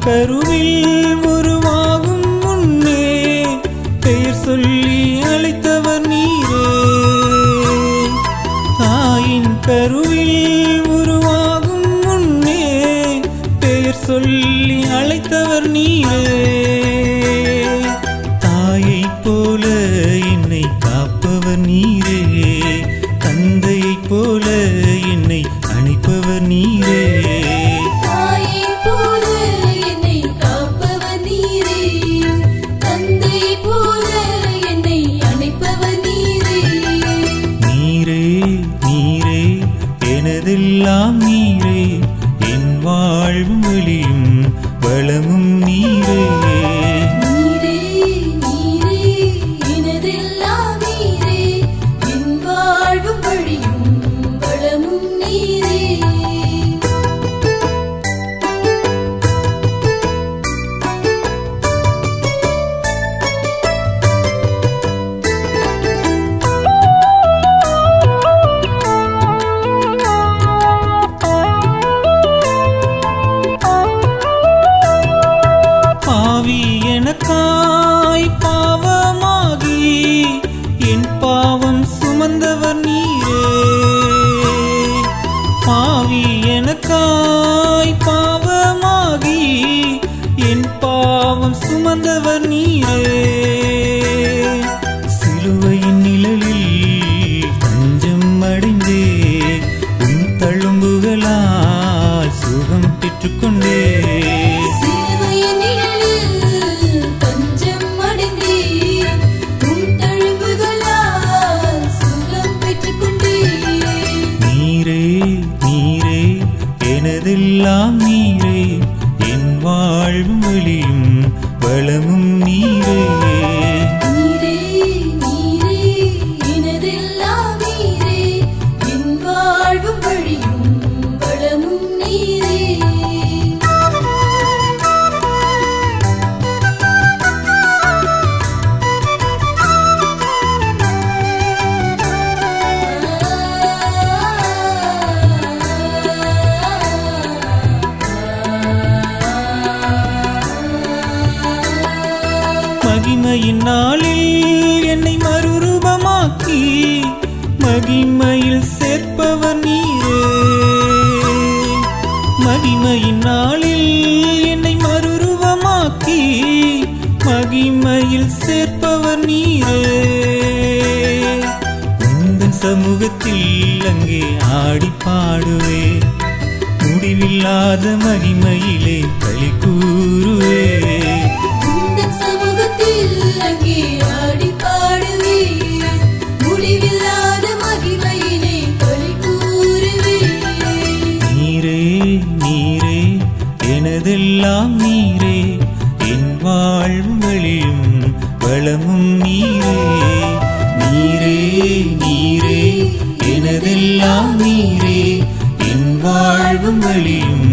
கருவில் உருவாகும் முன்னே பெயர் சொல்லி அழைத்தவர் நீரே. தாயின் கருவில் உருவாகும் முன்னே பெயர் சொல்லி அழைத்தவர் நீரே. தாயைப் போல என்னை காப்பவர் நீரே, தந்தையைப் போல என்னை அணைப்பவர் நீரே. எனதெல்லாம் நீரே, என் வாழ்வும் வழியும் வளமும் நீரே. நீரே நீரே எனதெல்லாம் நீரே, என் வாழ்வும் வழியும் வளமும் நீரே. எனக்காய் பாவமாகி என் பாவம் சுமந்தவர் நீரே. பாவி எனக்காய் பாவமாகி என் பாவம் சுமந்தவர் நீரே. சிலுவையின் நிழலில் தஞ்சம் அடைந்தே உன் தழும்புகளால் சுகம் பெற்றுக்கொண்டே. எனதெல்லாம் நீரே, என் வாழ்வும் வழியும் வளமும் நீரே. நீரே நீரே எனதெல்லாம் நீரே, என் வாழ்வும் வழியும் வளமும் நீரே. மகிமையின் நாளில் என்னை மறுரூபமாக்கி மகிமையில் சேர்ப்பவர் நீரே. மகிமையின் நாளில் என்னை மறுரூபமாக்கி மகிமையில் சேர்ப்பவர் நீரே. உந்தன் சமூகத்தில் அங்கே ஆடி பாடுவே, முடிவில்லாத மகிமையிலே களி கூறுவே. அங்கே ஆடி பாடுவே, முடிவில்லாத மகிமையிலே களி கூறுவே. நீரே நீரே எனதெல்லாம் நீரே, என் வாழ்வும் வழியும் வளமும் நீரே. நீரே நீரே எனதெல்லாம் நீரே, என் வாழ்வும் வழியும்